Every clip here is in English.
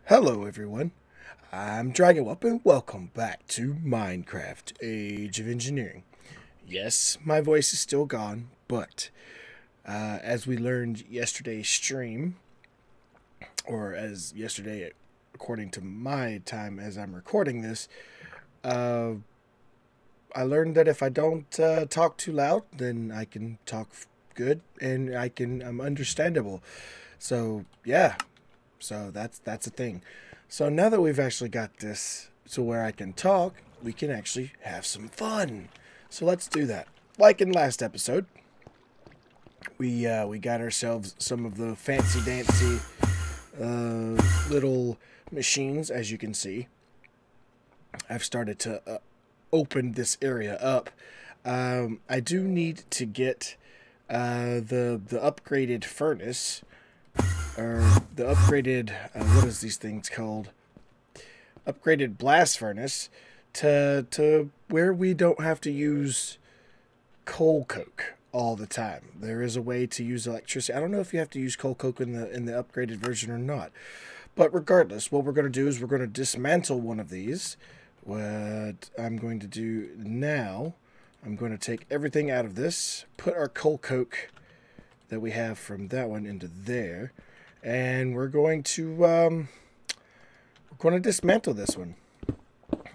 Hello everyone, I'm DragonWup and welcome back to Minecraft Age of Engineering. Yes, my voice is still gone, but as we learned yesterday's stream, or as yesterday according to my time as I'm recording this, I learned that if I don't talk too loud, then I can talk good and I'm understandable. So yeah. So that's a thing. So now that we've actually got this to where I can talk, we can actually have some fun. So let's do that. Like in last episode, we got ourselves some of the fancy dancy little machines, as you can see. I've started to open this area up. I do need to get the upgraded furnace. Or the upgraded, what is these things called? Upgraded blast furnace to where we don't have to use coal coke all the time. There is a way to use electricity. I don't know if you have to use coal coke in the upgraded version or not. But regardless, what we're going to do is we're going to dismantle one of these. What I'm going to do now, I'm going to take everything out of this, put our coal coke that we have from that one into there. And we're going to dismantle this one.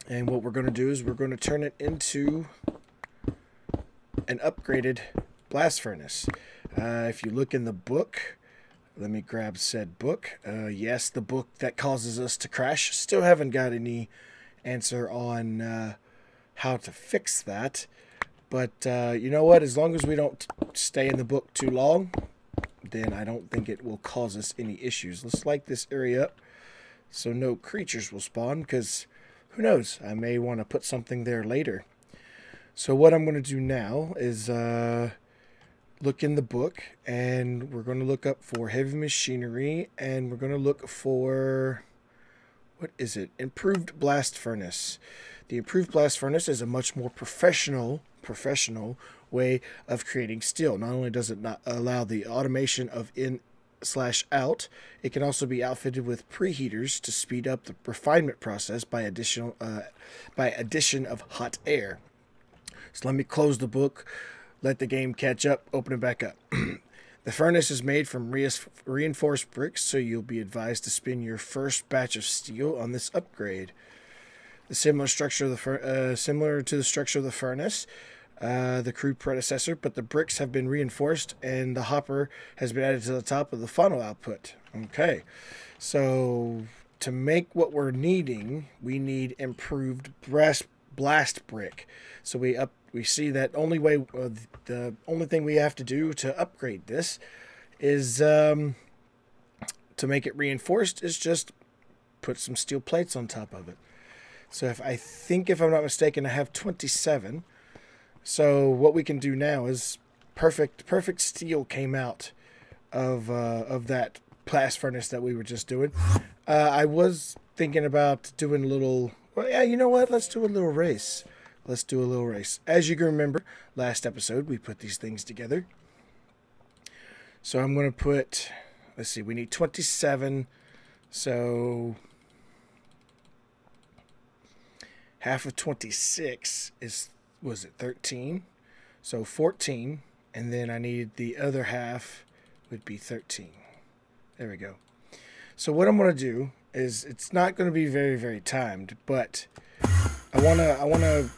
And what we're going to do is we're going to turn it into an upgraded blast furnace. If you look in the book, let me grab said book. Yes, the book that causes us to crash. Still haven't got any answer on how to fix that. But you know what? As long as we don't stay in the book too long, then I don't think it will cause us any issues. Let's light this area up so no creatures will spawn, because who knows, I may want to put something there later. So what I'm going to do now is look in the book, and we're going to look up for heavy machinery, and we're going to look for, what is it? Improved blast furnace. The improved blast furnace is a much more professional way of creating steel. Not only does it not allow the automation of in/out, it can also be outfitted with preheaters to speed up the refinement process by addition of hot air. So let me close the book, let the game catch up, open it back up. The furnace is made from reinforced bricks, so you'll be advised to spin your first batch of steel on this upgrade. The similar to the structure of the furnace, the crude predecessor, but the bricks have been reinforced and the hopper has been added to the top of the final output. Okay, so to make what we're needing, we need improved blast brick. So we see that the only thing we have to do to upgrade this is to make it reinforced is just put some steel plates on top of it. So if I'm not mistaken, I have 27. So what we can do now is perfect steel came out of that blast furnace that we were just doing. I was thinking about doing a little. Well, yeah, you know what? Let's do a little race. As you can remember, last episode we put these things together. So I'm going to put. Let's see. We need 27. So half of 26 was it 13? So 14, and then I need the other half would be 13. There we go. So what I'm going to do is, it's not going to be very, very timed, but I want to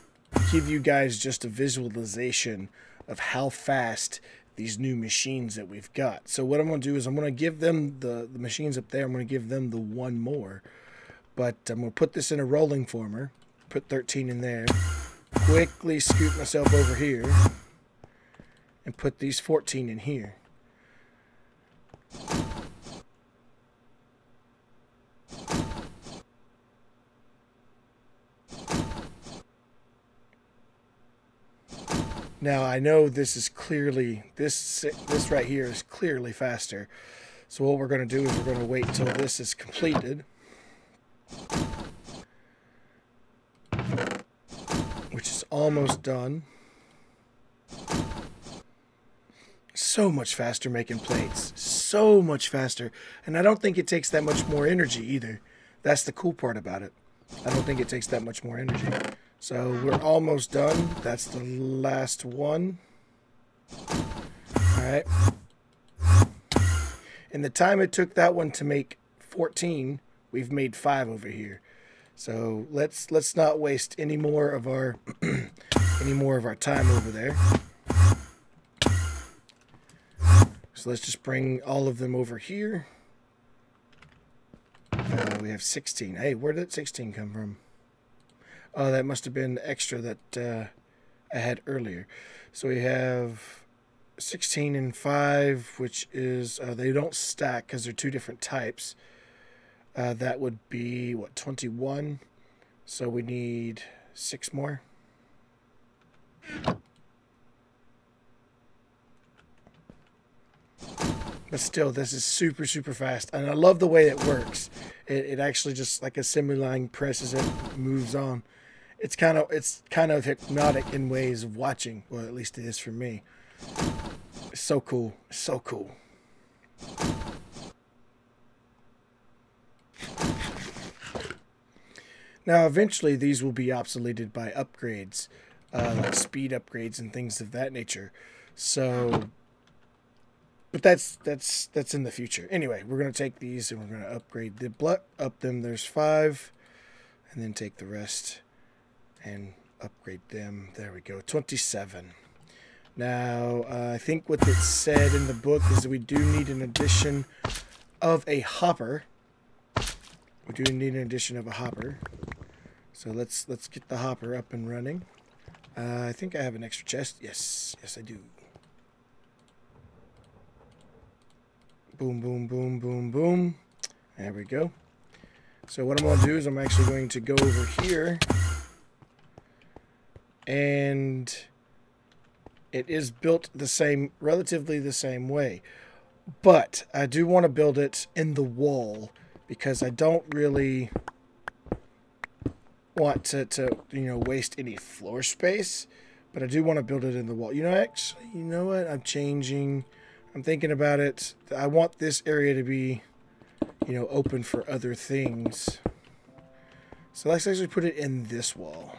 give you guys just a visualization of how fast these new machines that we've got. So what I'm going to do is I'm going to give them the machines up there, I'm going to give them the one more, but I'm going to put this in a rolling former. Put 13 in there, quickly scoot myself over here, and put these 14 in here. Now I know this is clearly, this right here is clearly faster. So what we're going to do is we're going to wait until this is completed. Which is almost done. So much faster making plates. So much faster. And I don't think it takes that much more energy either. That's the cool part about it. I don't think it takes that much more energy. So we're almost done. That's the last one. Alright. In the time it took that one to make 14, we've made 5 over here. So let's not waste any more of our time over there. So let's just bring all of them over here. We have 16. Hey, where did 16 come from? Oh, that must have been extra that I had earlier. So we have 16 and 5, which is, they don't stack because they're 2 different types. That would be, what, 21? So we need 6 more. But still, this is super, super fast. And I love the way it works. It actually just, like a assembly line presses it, moves on. It's kind of hypnotic in ways of watching. Well, at least it is for me. It's so cool. So cool. Now, eventually, these will be obsoleted by upgrades, like speed upgrades and things of that nature. So, but that's in the future. Anyway, we're going to take these and we're going to upgrade up them. There's 5, and then take the rest and upgrade them. There we go. 27. Now, I think what it said in the book is that we do need an addition of a hopper. We do need an addition of a hopper. So let's get the hopper up and running. I think I have an extra chest. Yes, I do. Boom, boom, boom, boom, boom. There we go. So what I'm going to do is I'm actually going to go over here. And it is built relatively the same way. But I do want to build it in the wall because I don't really want to waste any floor space, but I do want to build it in the wall. Actually, you know what? I'm thinking about it. I want this area to be, open for other things. So let's actually put it in this wall.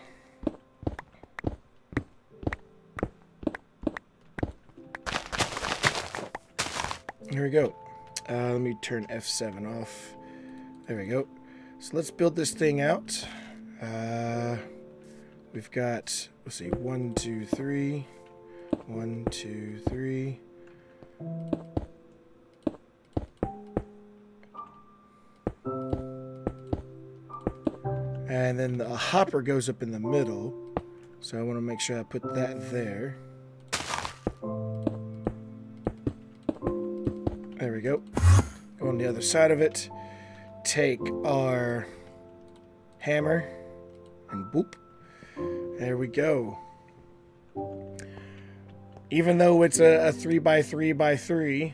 Here we go. Let me turn F7 off. There we go. So let's build this thing out. We've got, let's see, 1, 2, 3. 1, 2, 3. And then the hopper goes up in the middle. So I want to make sure I put that there. There we go. Go on the other side of it. Take our hammer and boop. There we go. Even though it's a 3x3x3,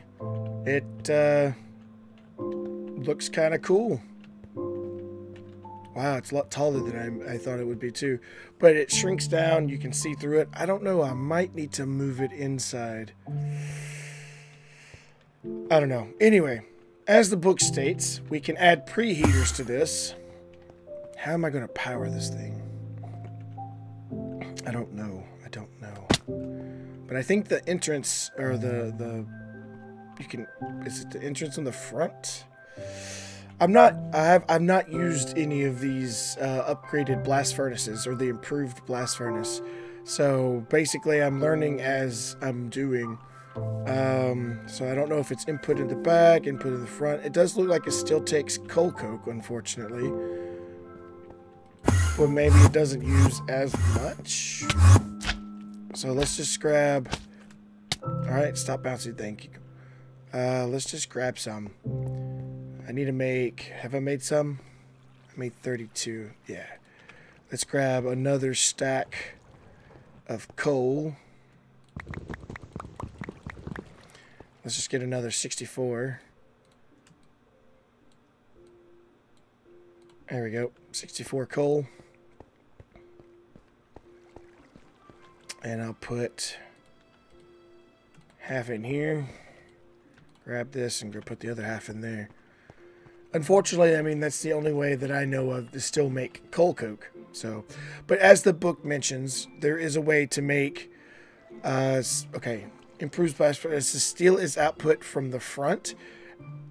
it looks kind of cool. Wow, it's a lot taller than I thought it would be too. But it shrinks down. You can see through it. I don't know. I might need to move it inside. I don't know. Anyway, as the book states, we can add preheaters to this. How am I going to power this thing? I don't know. But I think the entrance, or is it the entrance on the front? I've not used any of these upgraded blast furnaces or the improved blast furnace. So basically I'm learning as I'm doing. So I don't know if it's input in the back, input in the front. It does look like it still takes coal coke, unfortunately. But maybe it doesn't use as much. So let's just grab... Alright, stop bouncing, thank you. Let's just grab some. I need to make... Have I made some? I made 32. Yeah. Let's grab another stack of coal. Let's just get another 64. There we go. 64 coal. And I'll put half in here. Grab this and go put the other half in there. Unfortunately, I mean, that's the only way that I know of to still make coal coke. So, but as the book mentions, there is a way to make, okay, improves blast furnace. The steel is output from the front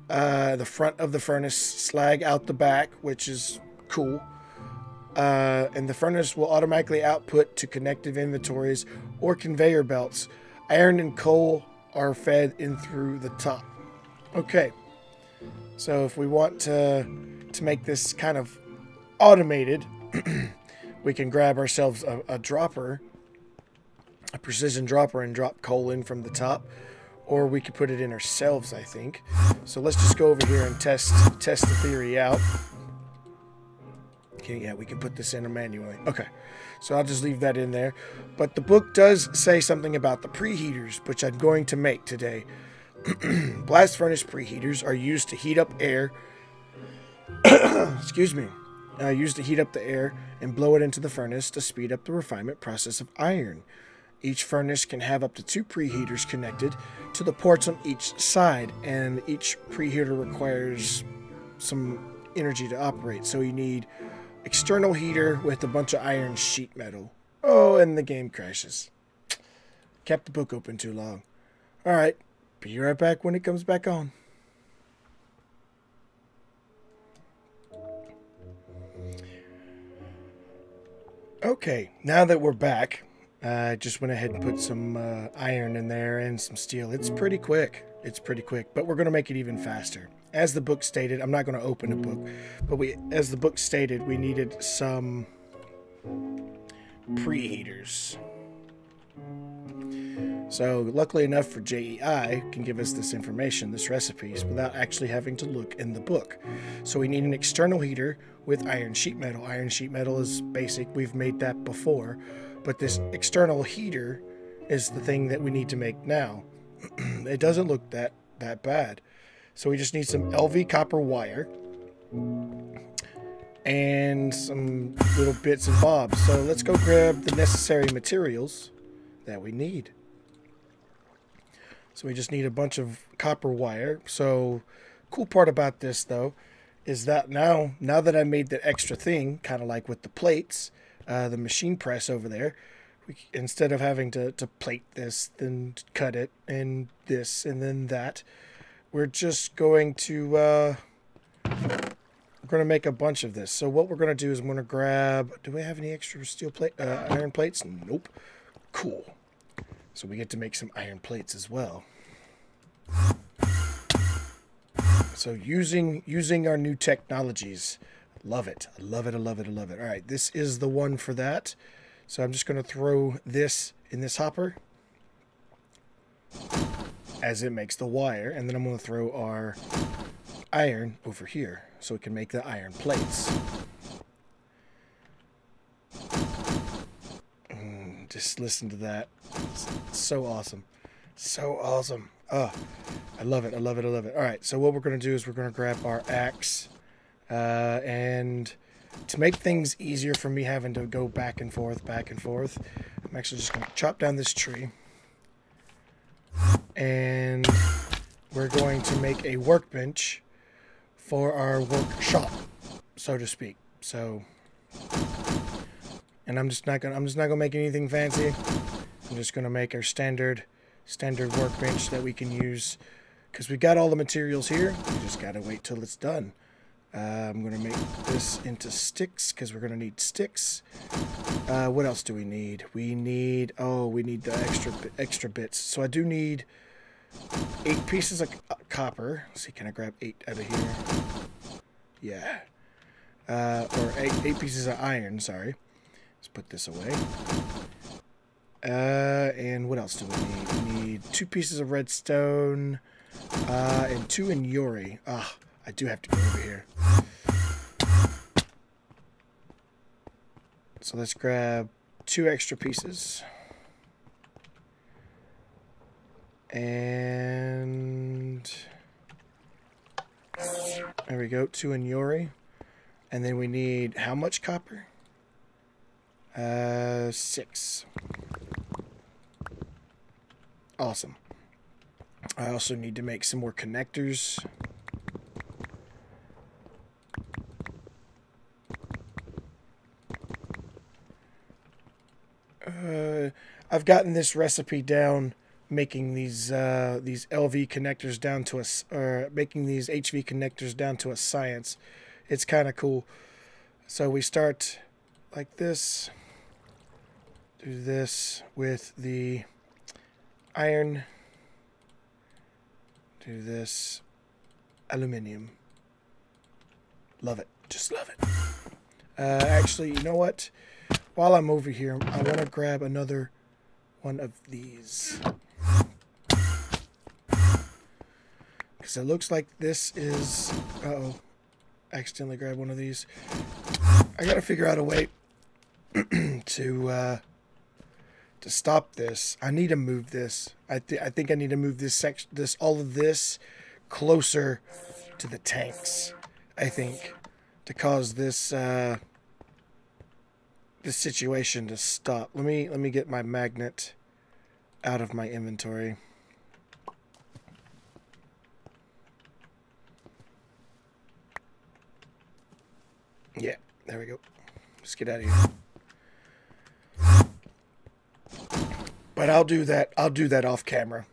of the furnace, slag out the back, which is cool. And the furnace will automatically output to connective inventories or conveyor belts. Iron and coal are fed in through the top. Okay. So if we want to make this kind of automated, we can grab ourselves a dropper, a precision dropper, and drop coal in from the top. Or we could put it in ourselves, I think. So let's just go over here and test the theory out. Okay, yeah, we can put this in manually. Okay, so I'll just leave that in there. But the book does say something about the preheaters, which I'm going to make today. Blast furnace preheaters are used to heat up air. Excuse me. Used to heat up the air and blow it into the furnace to speed up the refinement process of iron. Each furnace can have up to 2 preheaters connected to the ports on each side, and each preheater requires some energy to operate. So you need external heater with a bunch of iron sheet metal. Oh, and the game crashes. Kept the book open too long. All right, be right back when it comes back on. Okay, now that we're back, I just went ahead and put some iron in there and some steel. It's pretty quick. It's pretty quick, but we're going to make it even faster. As the book stated, I'm not going to open the book, but as the book stated, we needed some preheaters. So luckily enough for JEI can give us this information, this recipes, without actually having to look in the book. So we need an external heater with iron sheet metal. Iron sheet metal is basic. We've made that before. But this external heater is the thing that we need to make now. It doesn't look that bad. So we just need some LV copper wire and some little bits and bobs. So let's go grab the necessary materials that we need. So we just need a bunch of copper wire. So cool part about this though is that now that I made that extra thing, kind of like with the plates, the machine press over there, instead of having to plate this, then cut it, and this, and then that, we're just going to we're going to make a bunch of this. So what we're going to do is I'm going to grab, do we have any extra steel plate, iron plates? Nope. Cool. So we get to make some iron plates as well. So using our new technologies. Love it. I love it. I love it. I love it. All right, this is the one for that. So I'm just going to throw this in this hopper as it makes the wire. And then I'm going to throw our iron over here so we can make the iron plates. Just listen to that. It's so awesome. So awesome. Oh, I love it. I love it. I love it. All right, so what we're going to do is we're going to grab our axe. And to make things easier for me having to go back and forth, I'm actually just going to chop down this tree. And we're going to make a workbench for our workshop, so to speak. So, and I'm just not gonna make anything fancy. I'm just gonna make our standard workbench that we can use because we got all the materials here. We just gotta wait till it's done. I'm going to make this into sticks because we're going to need sticks. What else do we need? We need the extra bits. So I do need 8 pieces of copper. Let's see, can I grab 8 out of here? Yeah. Or 8 pieces of iron, sorry. Let's put this away. And what else do we need? We need 2 pieces of redstone and 2 in Yuri. I do have to go over here. So let's grab 2 extra pieces. And there we go, 2 in Yuri. And then we need how much copper? 6. Awesome. I also need to make some more connectors. I've gotten this recipe down, making these LV connectors down to making these HV connectors down to a science. It's kind of cool. So we start like this. Do this with the iron. Do this aluminum. Love it. Just love it. Actually, you know what? While I'm over here, I want to grab another one of these. Because it looks like this is... Uh-oh. Accidentally grabbed one of these. I got to figure out a way to stop this. I need to move this. I think I need to move this section, all of this closer to the tanks. I think to cause this this situation to stop. Let me get my magnet out of my inventory. Yeah, there we go. Let's get out of here. But I'll do that off camera.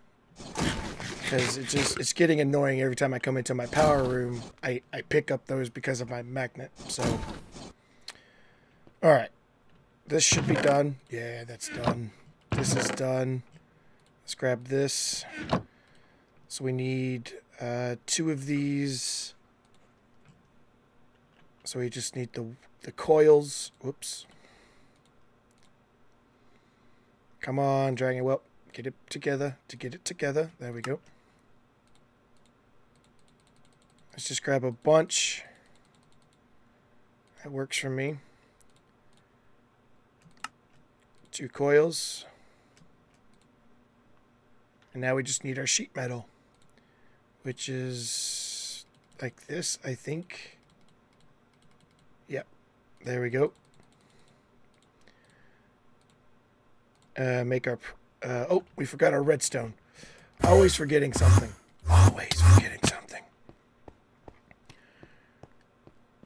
Because it's getting annoying every time I come into my power room. I pick up those because of my magnet. So alright. This should be done. Yeah, that's done. This is done. Let's grab this. So we need 2 of these. So we just need the coils. Whoops. Come on, Dragon Whelp. Get it together. There we go. Let's just grab a bunch. That works for me. 2 coils. And now we just need our sheet metal, which is like this, I think. Yep. There we go. Make our... oh, we forgot our redstone. Always forgetting something. Always forgetting something.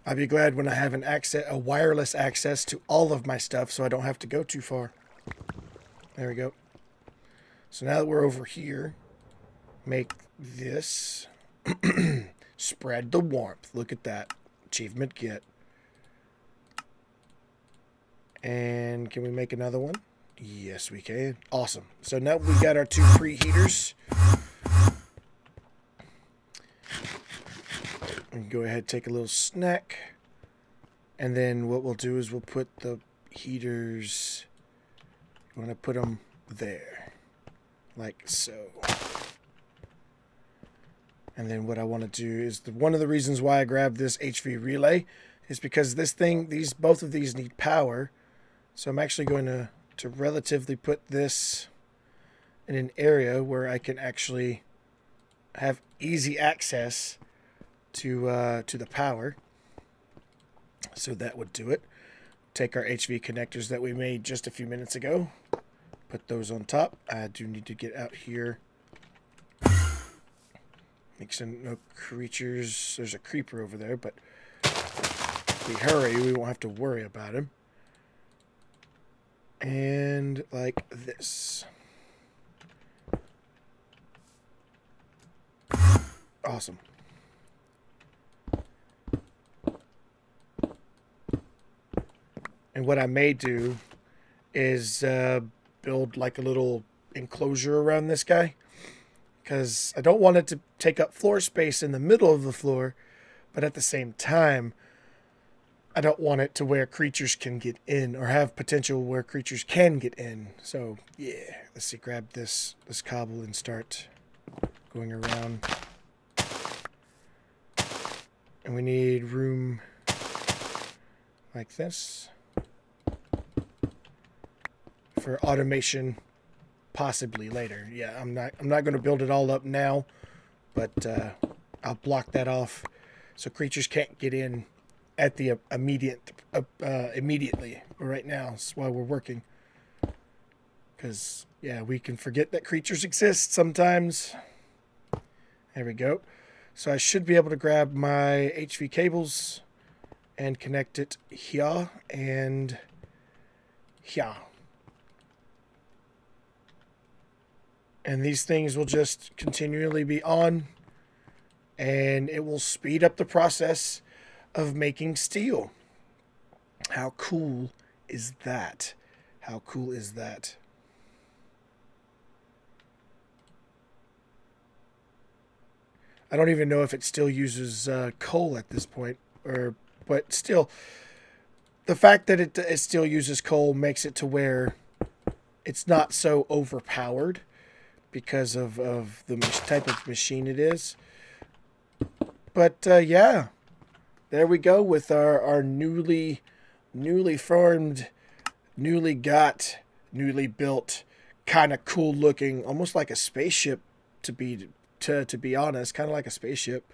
I'll be glad when I have a wireless access to all of my stuff so I don't have to go too far. There we go. So now that we're over here, make this. Spread the warmth. Look at that. Achievement get. And can we make another one? Yes, we can. Awesome. So now we got our 2 preheaters. And go ahead and take a little snack. And then what we'll do is we'll put the heaters... You want to put them there. Like so. And then what I want to do is... one of the reasons why I grabbed this HV relay is because this thing... both of these need power. So I'm actually going to relatively put this in an area where I can actually have easy access to the power. So that would do it. Take our HV connectors that we made just a few minutes ago. Put those on top. I do need to get out here. Make some no creatures. There's a creeper over there, but if we hurry, we won't have to worry about him. And like this. Awesome. And what I may do is build like a little enclosure around this guy. Because I don't want it to take up floor space in the middle of the floor. But at the same time, I don't want it to where creatures can get in, or have potential where creatures can get in. So, yeah. Let's see, grab this cobble and start going around. And we need room like this for automation, possibly later. Yeah, I'm not going to build it all up now, but I'll block that off so creatures can't get in at the immediately right now while we're working. Because yeah, we can forget that creatures exist sometimes. There we go. So I should be able to grab my HV cables and connect it here and here. And these things will just continually be on, and it will speed up the process of making steel. How cool is that? How cool is that? I don't even know if it still uses coal at this point, but still, the fact that it still uses coal makes it to where it's not so overpowered because of the type of machine it is. But yeah, there we go with our newly formed, newly built, kind of cool looking, almost like a spaceship to be honest, kind of like a spaceship.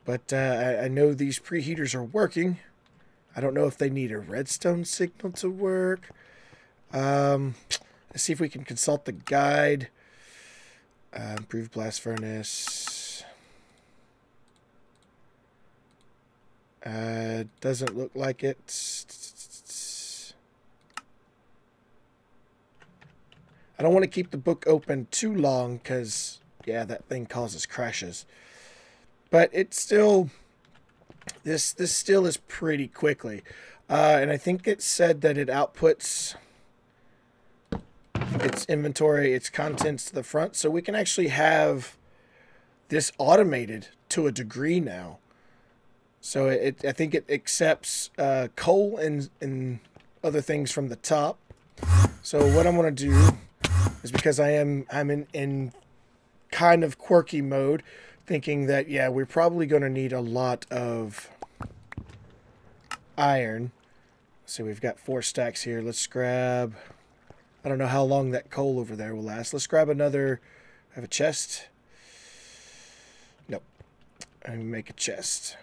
But I know these preheaters are working. I don't know if they need a redstone signal to work. Let's see if we can consult the guide. Improved blast furnace. Doesn't look like it. I don't want to keep the book open too long because, yeah, that thing causes crashes. But it's still, this still is pretty quickly. And I think it said that it outputs its inventory, its contents to the front. So we can actually have this automated to a degree now. So I think it accepts coal and other things from the top. So what I'm going to do is, because I'm in kind of quirky mode, thinking that, yeah, we're probably going to need a lot of iron. So we've got 4 stacks here. Let's grab, I don't know how long that coal over there will last. Let's grab another, have a chest. Nope. And make a chest.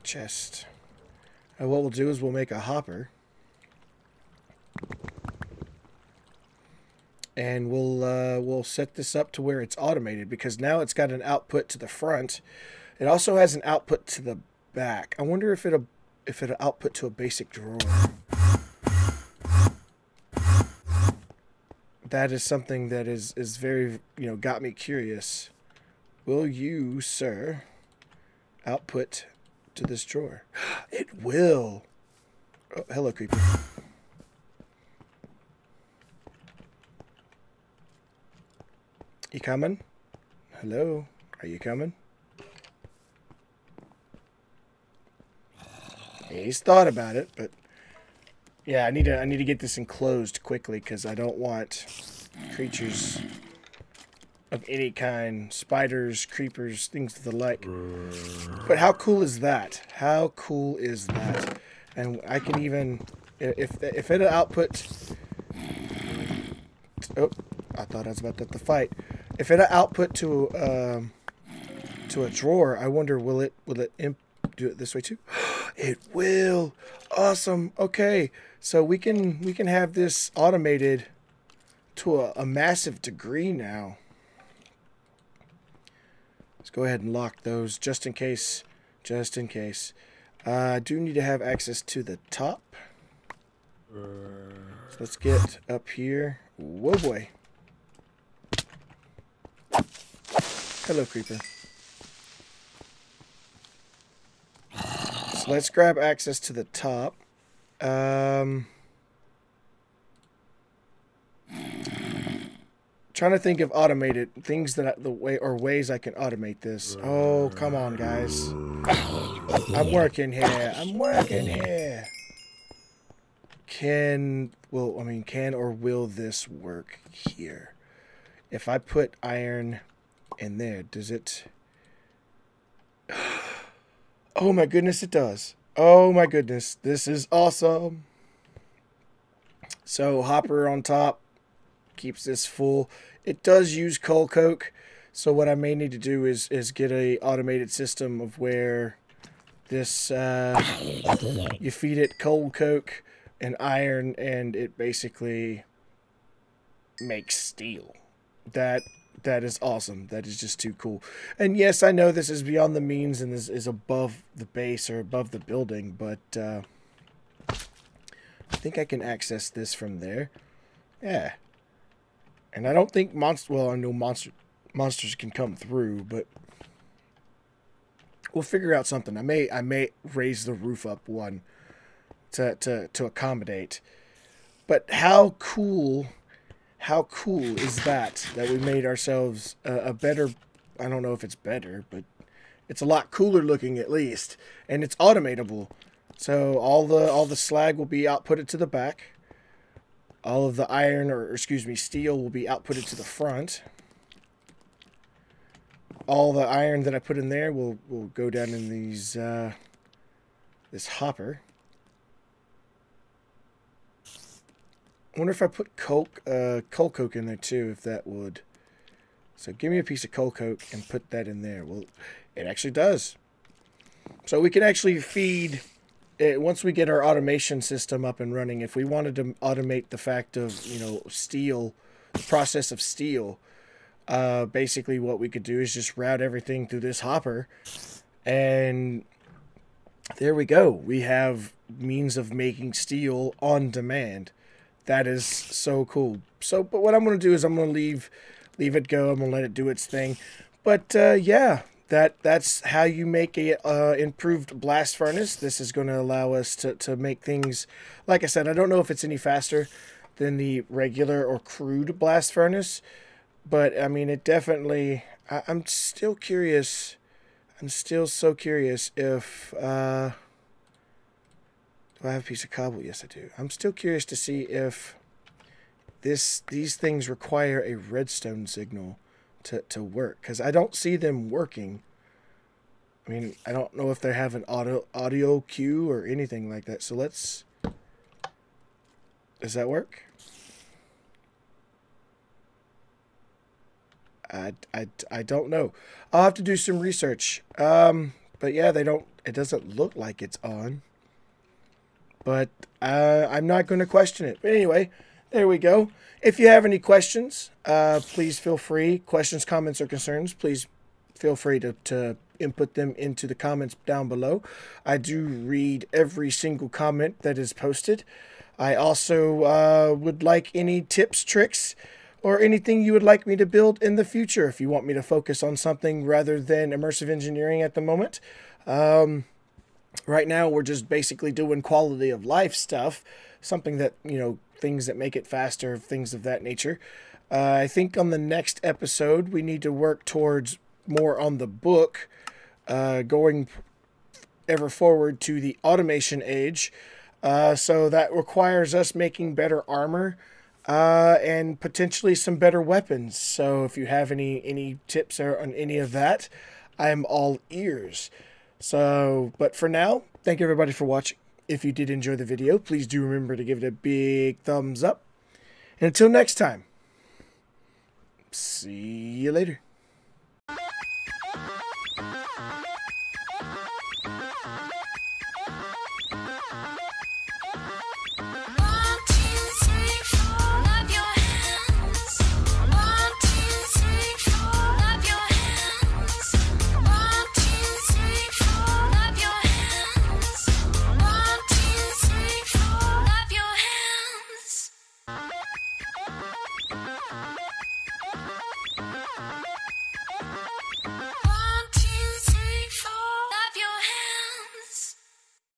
Chest. And what we'll do is we'll make a hopper. And we'll set this up to where it's automated, because now it's got an output to the front. It also has an output to the back. I wonder if it'll output to a basic drawer. That is something that is very, got me curious. Will you, sir, output to this drawer? It will. Oh, hello, creeper. You coming? Hello? Are you coming? He's thought about it, but yeah, I need to get this enclosed quickly, because I don't want creatures of any kind, spiders, creepers, things of the like. But how cool is that? How cool is that? And I can even, if it output, oh, I thought I was about to have to fight. If it output to a drawer, I wonder, will it do it this way too? It will. Awesome. Okay, so we can have this automated to a massive degree now. Let's go ahead and lock those just in case. Just in case. I do need to have access to the top. So let's get up here. Whoa, boy. Hello, creeper. So let's grab access to the top. Trying to think of automated things that ways I can automate this. Oh, come on, guys. I'm working here. I'm working here. Can or will this work here? If I put iron in there, does it? Oh my goodness, it does. Oh my goodness, this is awesome. So hopper on top keeps this full. It does use coal coke, so what I may need to do is get a automated system of where this you feed it coal coke and iron, and it basically makes steel. That is awesome. That is just too cool. And yes, I know this is beyond the means and this is above the base or above the building, but think I can access this from there. Yeah. And I don't think well, I know monsters can come through, but we'll figure out something. I may raise the roof up one to accommodate. But how cool is that we made ourselves a better, I don't know if it's better, but it's a lot cooler looking at least, and it's automatable. So all the slag will be outputted to the back. All of the iron, or excuse me, steel will be outputted to the front. All the iron that I put in there will go down in these this hopper. I wonder if I put coal coke in there too, if that would. So give me a piece of coal coke and put that in there. Well, it actually does. So we can actually feed it once we get our automation system up and running. If we wanted to automate the fact of, you know, steel, the process of steel, basically what we could do is just route everything through this hopper, and there we go. We have means of making steel on demand. That is so cool. So, but what I'm going to do is I'm going to leave it go. I'm going to let it do its thing. But yeah, that's how you make a improved blast furnace. This is going to allow us to make things, like I said, I don't know if it's any faster than the regular or crude blast furnace, but I mean, it definitely, I'm still curious. I'm still so curious if, do I have a piece of cobble? Yes, I do. I'm still curious to see if these things require a redstone signal to work, because I don't see them working. I mean, I don't know if they have an audio cue or anything like that. So let's... Does that work? I don't know. I'll have to do some research. But yeah, it doesn't look like it's on. But I'm not going to question it. But anyway, there we go. If you have any questions, please feel free. Questions, comments, or concerns, please feel free to input them into the comments down below. I do read every single comment that is posted. I also would like any tips, tricks, or anything you would like me to build in the future. If you want me to focus on something rather than immersive engineering at the moment. Right now, we're just basically doing quality of life stuff, something that, you know, things that make it faster, things of that nature. I think on the next episode, we need to work towards more on the book, going ever forward to the automation age. So that requires us making better armor, and potentially some better weapons. So if you have any tips on any of that, I'm all ears. So, but for now, thank you everybody for watching. If you did enjoy the video, please do remember to give it a big thumbs up. And until next time, see you later.